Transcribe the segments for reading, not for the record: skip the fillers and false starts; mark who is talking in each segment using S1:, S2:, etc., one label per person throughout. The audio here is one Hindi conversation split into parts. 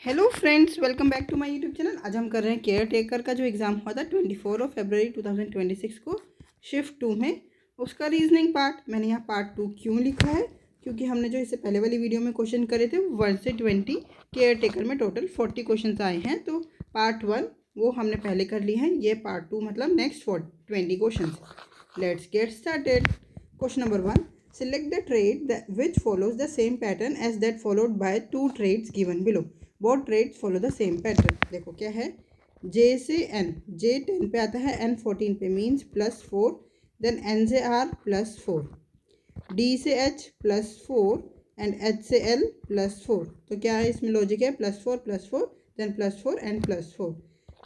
S1: Hello friends, welcome back to my YouTube channel. आज हम कर रहे हैं केयर टेकर का जो एग्ज़ाम हुआ था 24 फरवरी 2026 को शिफ्ट 2 में, उसका रीजनिंग पार्ट। मैंने यहाँ पार्ट 2 क्यों लिखा है, क्योंकि हमने जो इससे पहले वाली वीडियो में क्वेश्चन करे थे 1 से 20, केयर टेकर में टोटल 40 क्वेश्चन आए हैं। तो पार्ट 1 वो हमने पहले कर लिए हैं, ये पार्ट 2 मतलब next 20 question. Let's get started. Question number 1, select the trait which follows the same pattern as that followed by two traits given below. Both traits follow the same pattern. देखो क्या है, J से N, J 10 पे आता है, N 14 पे मीन्स +4, देन N से R +4, D से H +4 एंड H से L +4। तो क्या है इसमें लॉजिक है, +4 देन +4 एंड +4।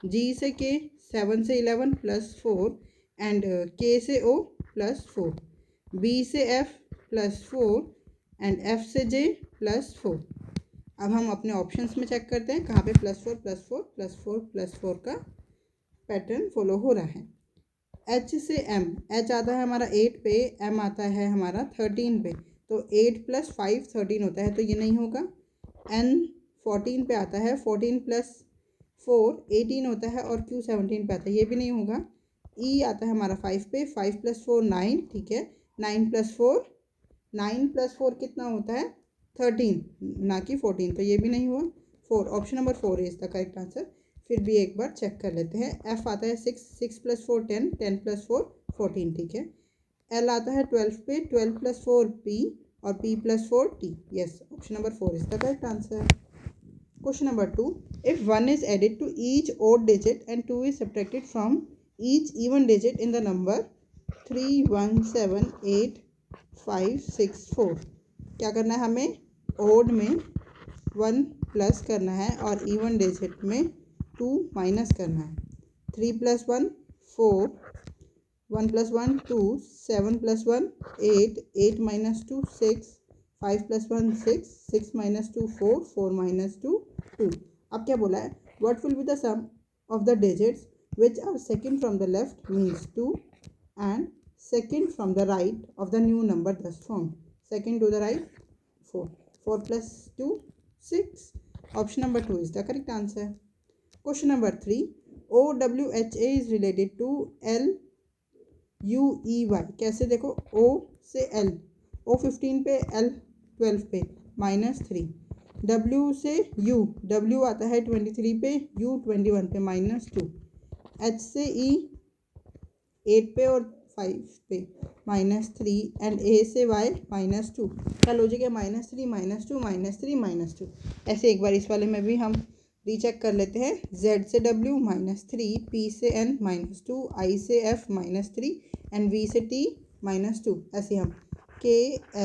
S1: G से K 7 से 11 +4 एंड K से O +4। B से F +4 एंड F से J +4। अब हम अपने ऑप्शंस में चेक करते हैं कहाँ पे +4 का पैटर्न फॉलो हो रहा है। H से M, H आता है हमारा 8 पे, M आता है हमारा 13 पे, तो 8 + 5 13 होता है, तो ये नहीं होगा। N 14 पे आता है, 14 + 4 18 होता है, और Q 17 पे आता है, ये भी नहीं होगा। E आता है हमारा 5 पे, 5 + 4 9, ठीक है। 9 + 4 कितना होता है, 13 ना कि 14, तो ये भी नहीं हुआ। 4, option number 4 is the correct answer. फिर भी एक बार चेक कर लेते हैं। F आता है 6, 6 + 4 10, 10 + 4 14, ठीक है। L आता है 12 पे, 12 + 4 P, और P + 4 T। Yes, option number 4 is the correct answer. Question number 2. If 1 is added to each odd digit and 2 is subtracted from each even digit in the number 3 1 7 8 5 6 4, क्या करना है हमें, ओड में 1 प्लस करना है और इवन डिजिट में 2 माइनस करना है। 3 + 1 4, 1 + 1 2, 7 + 1 8, 8 - 2 6, 5 + 1 6, 6 - 2 4, 4 - 2 2। अब क्या बोला है, what will be the sum of the digits which are second from the left means 2 and second from the right of the new number thus formed. Second to the right 4, 4 + 2 6, option number 2 is the correct answer. Question number 3, OWHA is related to LUEY। कैसे देखो, O से L, O 15 पे, L 12 पे -3। W से U, W आता है 23 पे, U 21 पे -2। H से E 8 पे और 5 पे -3 एंड A से Y -2। क्या लॉजिक है, -3 -2 -3 -2। ऐसे एक बार इस वाले में भी हम रीचेक कर लेते हैं। Z से W -3, P से N -2, I से F -3 एंड V से T -2। ऐसे हम K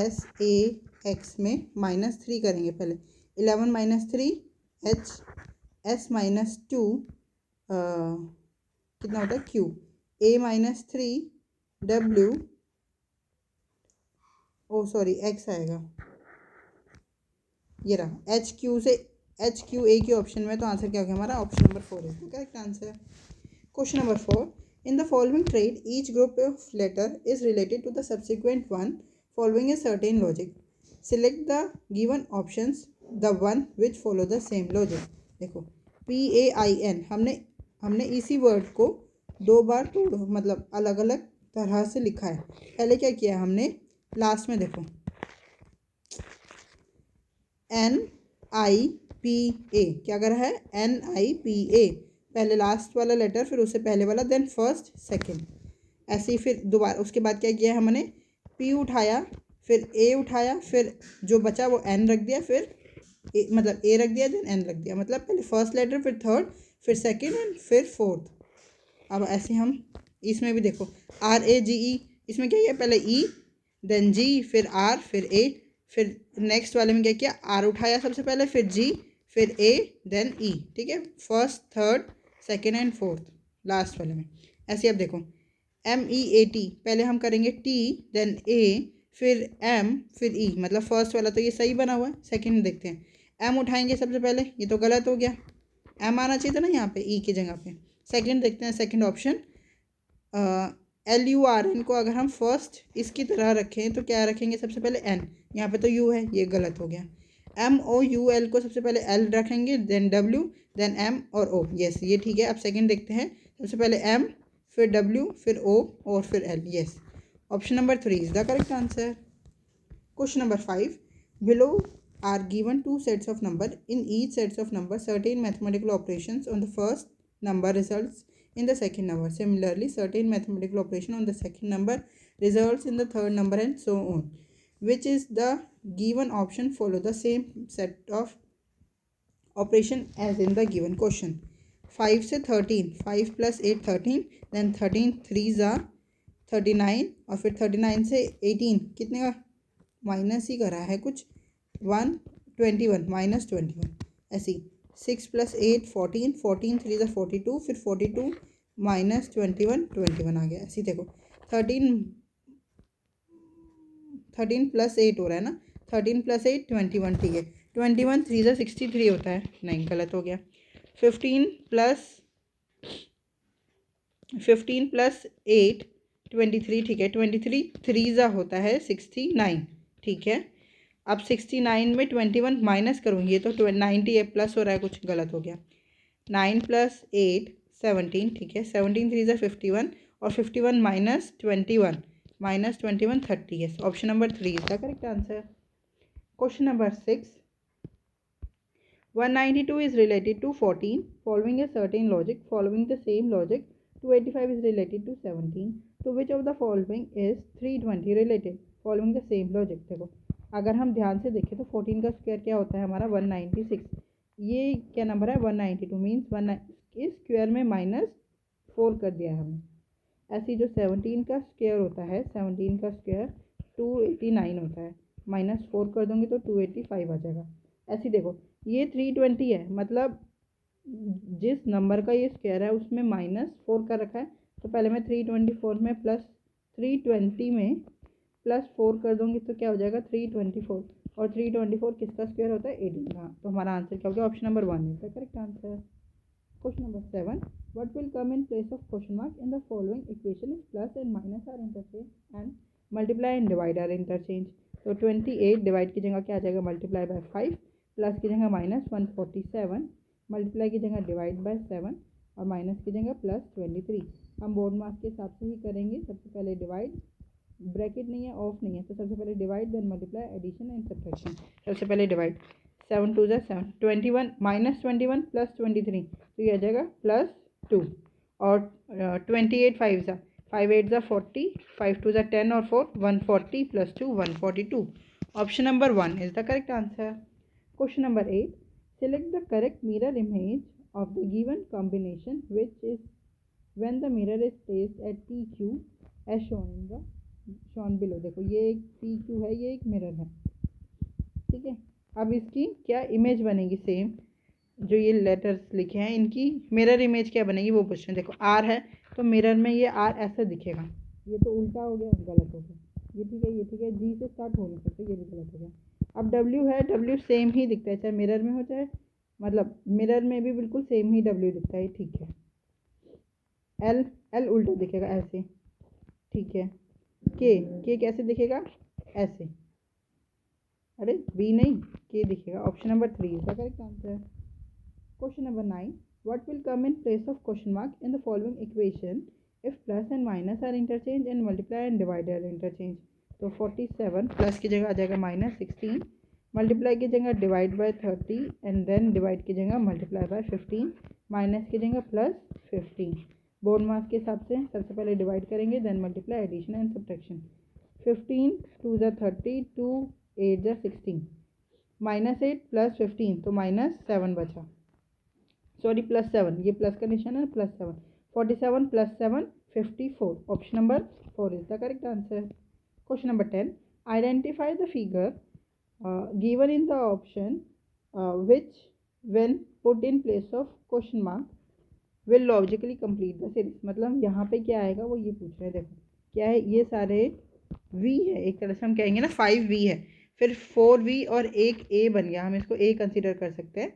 S1: S A X में -3 करेंगे। पहले 11 - 3 H, S -2 कितना होता है Q, A -3 W, oh sorry X आएगा, ये रहा H Q A के ऑप्शन में, तो आंसर क्या हो गया हमारा, option number 4 is the correct answer. Question number 4, in the following trait each group of letter is related to the subsequent one following a certain logic. Select the given options the one which follow the same logic. देखो PAIN, हमने इसी वर्ड को 2 बार तोड़ मतलब अलग अलग तरह से लिखा है। पहले क्या किया हमने, लास्ट में देखो NIPA, क्या कर रहा है NIPA, पहले लास्ट वाला लेटर, फिर उससे पहले वाला, देन फर्स्ट सेकंड, ऐसे ही फिर दोबारा। उसके बाद क्या किया हमने, P उठाया, फिर A उठाया, फिर जो बचा वो N रख दिया, फिर मतलब A रख दिया, देन N रख दिया, मतलब पहले फर्स्ट लेटर, फिर थर्ड, फिर सेकंड एंड फिर फोर्थ। अब ऐसे हम इसमें भी देखो RAGE, इसमें क्या किया, पहले E देन G, फिर R, फिर A, फिर नेक्स्ट वाले में क्या किया, R उठाया सबसे पहले, फिर G, फिर A, देन E, ठीक है। First third second and fourth last वाले में। ऐसे अब देखो MEAT, पहले हम करेंगे T देन A, फिर M, फिर E, मतलब फर्स्ट वाला तो ये सही बना हुआ है। सेकेंड देखते हैं, M उठाएंगे सबसे पहले, ये तो गलत हो गया, M आना चाहिए था ना यहाँ पे E की जगह पे। सेकेंड देखते हैं, सेकेंड ऑप्शन LURN को अगर हम फर्स्ट इसकी तरह रखें तो क्या रखेंगे, सबसे पहले N, यहाँ पे तो U है, ये गलत हो गया। MOUL को सबसे पहले L रखेंगे, देन W, देन M और O। यस, ये ठीक है। अब सेकंड देखते हैं। सबसे पहले M, फिर W, फिर O और फिर L। Yes, option number 3 is the correct answer. Question number 5, below are given two sets of number. In each sets of number, certain mathematical operations on the first number results in the second number. Similarly, certain mathematical operation on the second number results in the third number, and so on. Which is the given option follow the same set of operation as in the given question. 5 से 13, 5 + 8 13, then 13 3s are 39, और फिर 39 से 18 कितने का माइनस ही करा है कुछ, 121 -21 ऐसी। 6 + 8 14, 14 3s are 42, फिर 42 -21 21 आ गया ऐसी। देखो 13 + 8 हो रहा है ना, 13 + 8 21, ठीक है। 21 3s are 63 होता है, नहीं गलत हो गया। 15 + 8 23, ठीक है। 23 3s होता है 69, ठीक है। अब 69 में 21 माइनस करूँगी तो 90 है, प्लस हो रहा है कुछ, गलत हो गया। 9 + 8 17, ठीक है। 17 3s are 51, और 51 -21 30। Yes, option number 3 is the correct answer. Question number 6, 192 is related to 14 following a certain logic. Following the same logic, 285 is related to 17. To which of the following is 320 related? Following the same logic. देखो अगर हम ध्यान से देखें तो 14 का स्क्वायर क्या होता है हमारा 196। ये क्या नंबर है 192, मीन्स इस स्क्वायर में -4 कर दिया है हमने। ऐसे जो 17 का स्क्वायर होता है, 17 का स्क्वायर 289 होता है, -4 कर दूंगी तो 285 आ जाएगा। ऐसे देखो ये 320 है, मतलब जिस नंबर का ये स्क्वायर है उसमें -4 का रखा है, तो पहले मैं 324 में प्लस 320 में +4 कर दूंगी तो क्या हो जाएगा 324, और 324 किसका स्क्वायर होता है 18 का। तो हमारा आंसर क्या हो गया, option number 1 is the correct answer. Question number 7, what will come in place of question mark in the following equation if plus and minus are interchange and multiply and divide are interchange? तो 28 डिवाइड की जगह क्या आ जाएगा मल्टीप्लाई बाय 5, प्लस की जगह -147, मल्टीप्लाई की जगह डिवाइड बाय 7, और माइनस की जगह +23। हम बोर्ड मार्क्स के हिसाब से ही करेंगे। सबसे पहले डिवाइड, ब्रैकेट नहीं है, ऑफ नहीं है, तो सबसे पहले divide, then multiply, addition and subtraction. सबसे पहले डिवाइड, 7 2 7, 21 -21 +23, तो ये आ जाएगा +2, और 28 5 5 8 40, 5 2 10 और 4 140 +2 142। Option number 1 is the correct answer. Question number 8, select the correct mirror image of the given combination which is when the mirror is placed at PQ as shown below। देखो ये एक PQ है, ये एक मिरर है, ठीक है। अब इसकी क्या इमेज बनेगी, सेम जो ये लेटर्स लिखे हैं इनकी मिरर इमेज क्या बनेगी वो पूछ रहे हैं। देखो R है तो मिरर में ये R ऐसा दिखेगा, ये तो उल्टा हो गया, गलत हो गया। ये ठीक है, ये ठीक है, G से स्टार्ट हो नहीं सकते, ये भी गलत हो गया। अब W है, W सेम ही दिखता है चाहे मिरर में हो चाहे, मतलब मिरर में भी बिल्कुल सेम ही W दिखता है, ठीक है। L उल्टा दिखेगा ऐसे, ठीक है। K कैसे दिखेगा ऐसे, अरे B नहीं K दिखेगा। Option number 3 is the correct answer. Question number 9, what will come in place of question mark in the following equation if plus and minus are interchange and multiply and divide are interchange? तो 47 प्लस की जगह आ जाएगा -16, मल्टीप्लाई की जगह divide by 30, and then divide की जगह मल्टीप्लाई बाय 15, माइनस की जगह +15। बोर्ड मार्क्स के हिसाब से सबसे पहले डिवाइड करेंगे, then multiply, addition and subtraction. 15 2 30, 2 8 16, -8 +15 तो -7 बचा, सॉरी +7, ये प्लस का निशान है, +7। 47 + 7 54, option number 4 is the correct answer. Question number 10, identify the figure given in the option which when put in place of question mark will logically complete the series। मतलब यहाँ पे क्या आएगा वो ये पूछ रहे हैं। देखो क्या है, ये सारे V है, एक तरह से हम कहेंगे ना 5V है, फिर 4V और एक A बन गया, हम इसको A कंसिडर कर सकते हैं,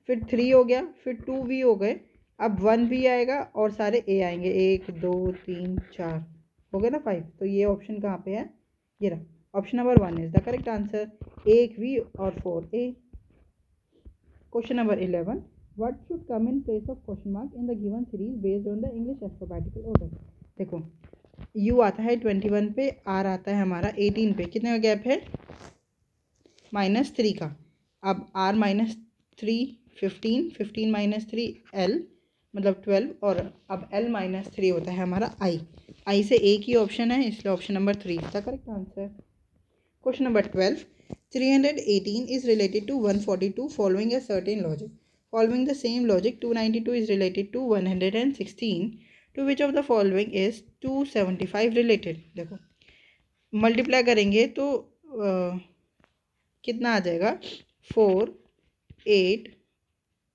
S1: फिर 3 हो गया, फिर 2V हो गए, अब 1V आएगा और सारे A आएंगे, 1 2 3 4 हो गए ना 5। तो ये ऑप्शन कहाँ पे है, ये रहा, option number 1 is the correct answer. 1V और 4A। Question number 11. What should come in place of question mark in the given series based on the English alphabetical order? देखो U आता है 21 पे, R आता है हमारा 18 पे, कितने का गैप है? -3 का। अब R -3 15, 15 -3 L मतलब 12, और अब L -3 होता है हमारा I से एक ही ऑप्शन है, इसलिए ऑप्शन नंबर 3 इसका correct answer. Question number 12. 318 is related to 142 following a certain logic. Following the same logic, 292 is related to 116. To which of the following is 275 related? देखो मल्टीप्लाई करेंगे तो कितना आ जाएगा? 4, 8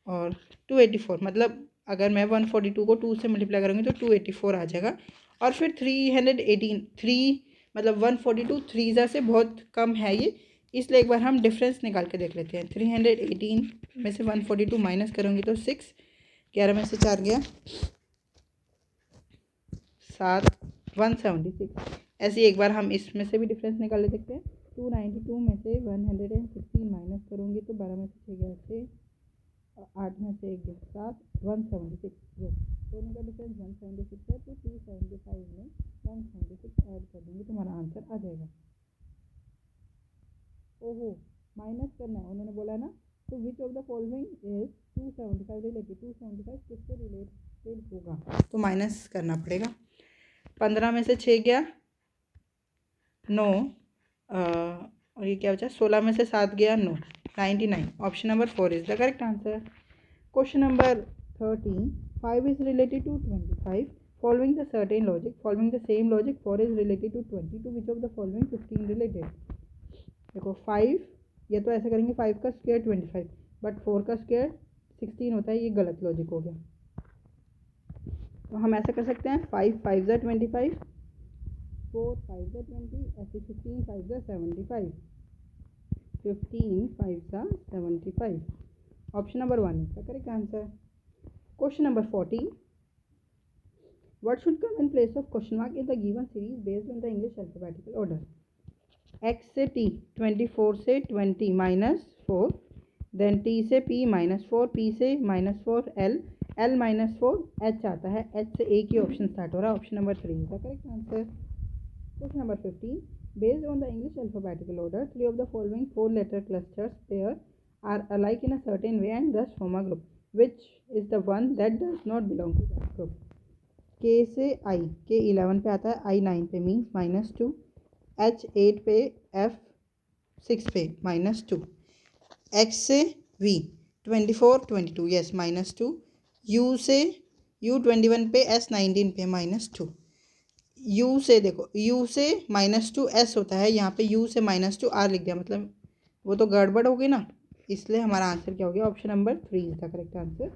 S1: और 284, मतलब अगर मैं 142 को 2 से मल्टीप्लाई करूँगी तो 284 आ जाएगा। और फिर 318 3 मतलब 142 3 से बहुत कम है ये, इसलिए एक बार हम डिफरेंस निकाल के देख लेते हैं। 318 में से 142 माइनस करूँगी तो 6, 11 में से 4 गया 7, 176। ऐसे ही एक बार हम इसमें से भी डिफरेंस निकाल ले सकते हैं। 292 में से 116 माइनस करूँगी तो 12 में से 6 गया 6, 8 में से 1 गया 7, 176। यस, दोनों का डिफरेंस 176 है, तो 275 में 176 ऐड कर देंगे तो हमारा आंसर आ जाएगा। ओहो, माइनस करना है उन्होंने बोला ना, तो which of the following is 275 related? 275 किससे रिलेटेड होगा? तो माइनस करना पड़ेगा। 15 में से 6 गया 9, और ये क्या बचा? 16 में से 7 गया 9, 99। Option number 4 is the correct answer. Question number 13. 5 is related to 25 following the certain logic. Following the same logic, 4 is related to 20. To which of the following 15 related? देखो 5, या तो ऐसा करेंगे 5 का स्क्वायर 25, बट 4 का स्क्वायर 16 होता है, ये गलत लॉजिक हो गया। तो हम ऐसा कर सकते हैं 5 5 ज़ा 25, 4 5 ज़ा 20, ऐसे 15 5 ज़ा 75, 15 5 ज़ा 75। ऑप्शन नंबर 1 इसका correct answer. Question number 14. What should come in place of question mark in the given series based on the English alphabetical order? X से T, 24 से 20 -4, देन T से P -4, P से -4 L, L -4 H आता है, H से एक ही ऑप्शन स्टार्ट हो रहा है, ऑप्शन नंबर 3 इसका correct answer. Question number 15. Based on the English alphabetical order, 3 of the following 4-letter clusters pair are alike in a certain way and thus form a group. Which is the one that does not belong to that group? K से I, K 11 पे आता है, I 9 पे मीन्स -2, H 8 पे, F 6 पे -2, X से V 24 22 यस -2, U से U 21 पे, S 19 पे -2। U से देखो, U से -2 S होता है, यहाँ पे U से -2 R लिख दिया, मतलब वो तो गड़बड़ हो गई ना, इसलिए हमारा आंसर क्या हो गया? Option number 3 is the correct answer.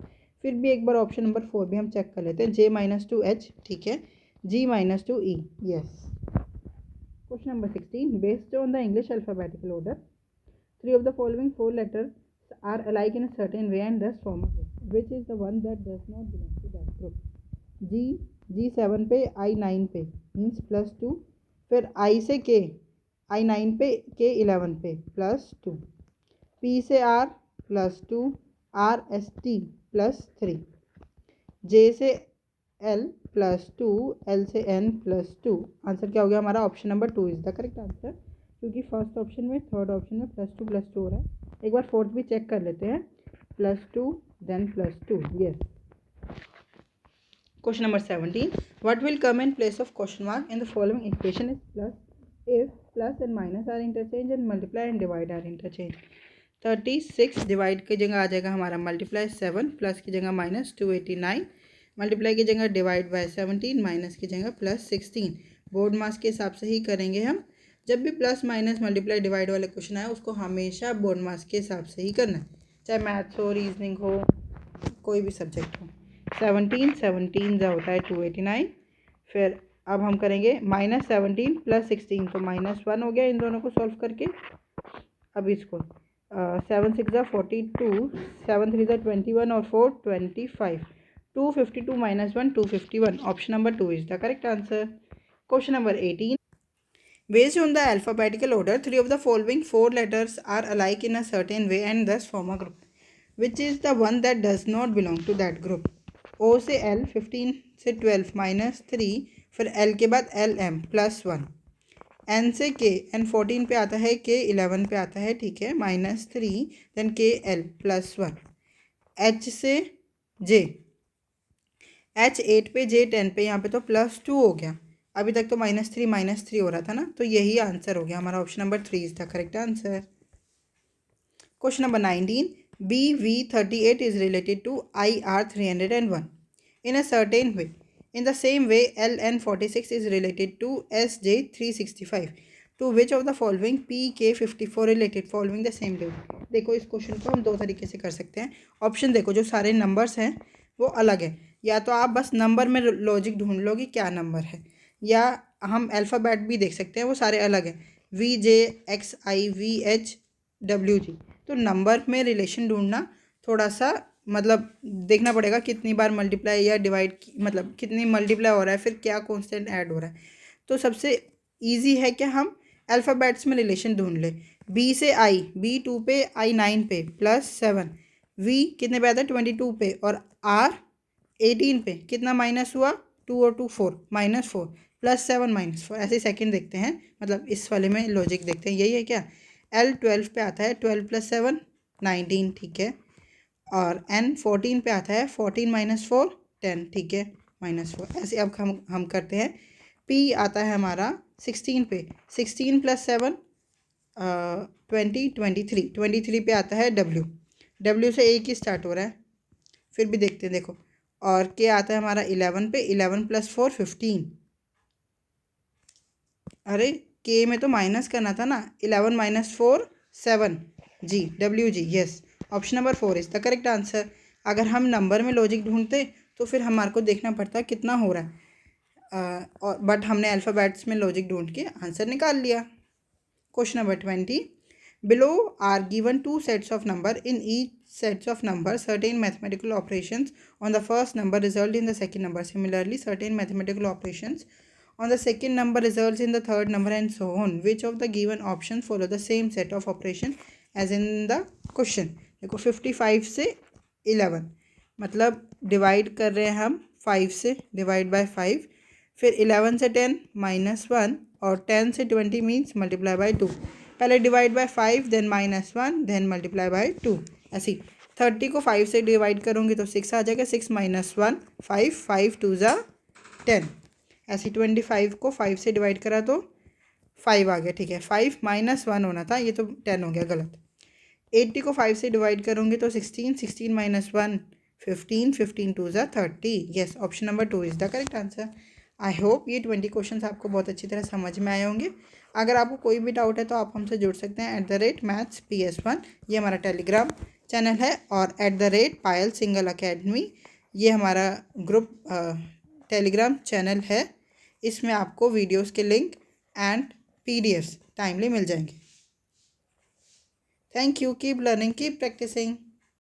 S1: फिर भी एक बार ऑप्शन नंबर 4 भी हम चेक कर लेते हैं। J -2 H, ठीक है, G -2 E, yes. Question number 16. Based on the English alphabetical order, 3 of the following 4 letters are alike in a certain way and thus form a group. Which is the one that does not belong to that group? G, G 7 पे, I 9 पे मीन्स +2, फिर I से K, I 9 पे, K 11 पे +2, P से R +2, R S T +3, J से L +2, L से N +2। आंसर क्या हो गया हमारा? Option number 2 is the correct answer, क्योंकि फर्स्ट ऑप्शन में, थर्ड ऑप्शन में +2 हो रहा है। एक बार फोर्थ भी चेक कर लेते हैं, +2 then +2, yes. Question number 17. What will come in place of question mark in the following equation is plus if plus and minus are interchange and multiply and divide are interchange. 36 divide की जगह आ जाएगा हमारा मल्टीप्लाई 7, प्लस की जगह -289, मल्टीप्लाई की जगह डिवाइड बाय 17, माइनस की जगह +16। बोर्ड मास के हिसाब से ही करेंगे हम। जब भी प्लस माइनस मल्टीप्लाई डिवाइड वाले क्वेश्चन आए उसको हमेशा बोर्ड मास के हिसाब से ही करना है, चाहे मैथ्स हो, रीजनिंग हो, कोई भी सब्जेक्ट हो। 17 जा होता है 289। फिर अब हम करेंगे -17 + 16, तो -1 हो गया इन दोनों को सॉल्व करके। अब इसको 7 6 जा 42, 7 3 जा 21 और 4 25, 252 - 1 251। Option number 2 is the correct answer. Question number 18. Based on the alphabetical order, 3 of the following 4 letters are alike in a certain way and thus form a group. Which is the one that does not belong to that group. O से L, 15 से 12 -3, फिर L के बाद LM +1, N से K, N 14 पे आता है, K 11 पे आता है, ठीक है, -3, देन KL +1, H से J, H 8 पे, J 10 पे, यहाँ पे तो +2 हो गया। अभी तक तो -3 हो रहा था ना, तो यही आंसर हो गया हमारा। Option number 3 is the correct answer. Question number 19, BV38 is related to IR301 in a certain way. In the same way, LN46 is related to SJ365. To which of the following PK54 related following the same way? देखो इस क्वेश्चन को हम दो तरीके से कर सकते हैं। ऑप्शन देखो, जो सारे नंबर्स हैं वो अलग है, या तो आप बस नंबर में लॉजिक ढूंढ लो कि क्या नंबर है, या हम अल्फ़ाबेट भी देख सकते हैं, वो सारे अलग हैं, VJXIVHWG। तो नंबर में रिलेशन ढूंढना थोड़ा सा मतलब देखना पड़ेगा कितनी बार मल्टीप्लाई या डिवाइड, मतलब कितनी मल्टीप्लाई हो रहा है, फिर क्या कॉन्स्टेंट ऐड हो रहा है। तो सबसे इजी है कि हम अल्फ़ाबेट्स में रिलेशन ढूंढ लें। B से I, B 2 पे, I 9 पे, +7, V कितने पे आता है 22 पे, और R 18 पे, कितना माइनस हुआ 2 और 2 4, -4, +7 -4, ऐसे सेकंड देखते हैं, मतलब इस वाले में लॉजिक देखते हैं, यही है क्या। L 12 पे आता है, 12 + 7 19, ठीक है, और N 14 पे आता है, 14 - 4 10, ठीक है, -4। ऐसे अब हम करते हैं। P आता है हमारा 16 पे, 16 + 7 20 23, 23 पे आता है W से एक ही स्टार्ट हो रहा है, फिर भी देखते हैं, देखो। और K आता है हमारा 11 पे, 11 + 4 15। अरे K में तो माइनस करना था ना, 11 - 4 7, G WG, yes, option number 4 is the correct answer. अगर हम नंबर में लॉजिक ढूंढते तो फिर हमारे को देखना पड़ता कितना हो रहा है, और बट हमने अल्फ़ाबेट्स में लॉजिक ढूंढ के आंसर निकाल लिया। Question number 20, below are given two sets of number. In each sets of number, certain mathematical operations on the first number result in the second number. Similarly, certain mathematical operations on the second number results in the third number, and so on. Which of the given options follow the same set of operation as in the question? देखो 55 से 11, मतलब डिवाइड कर रहे हैं हम 5 से, डिवाइड बाय 5, फिर 11 से 10 -1, और 10 से 20 मीन्स मल्टीप्लाई बाय 2। पहले divide by 5, then -1, then multiply by 2, ऐसी। 30 को 5 से डिवाइड करूँगी तो 6 आ जाएगा, 6 - 1 5, 5 2 ज़ा 10, ऐसी। 25 को 5 से डिवाइड करा तो 5 आ गया, ठीक है, 5 - 1 होना था, ये तो 10 हो गया, गलत। 80 को 5 से डिवाइड करूँगी तो 16, 16 - 1 15, 15 2 ज़ा 30, yes, option number 2 is the correct answer. I hope ये 20 क्वेश्चन आपको बहुत अच्छी तरह समझ में आए होंगे। अगर आपको कोई भी डाउट है तो आप हमसे जुड़ सकते हैं @mathsps1, ये हमारा टेलीग्राम चैनल है, और @पायल सिंगल अकेडमी, ये हमारा ग्रुप टेलीग्राम चैनल है। इसमें आपको वीडियोस के लिंक एंड PDFs टाइमली मिल जाएंगे। Thank you, keep learning, keep practising.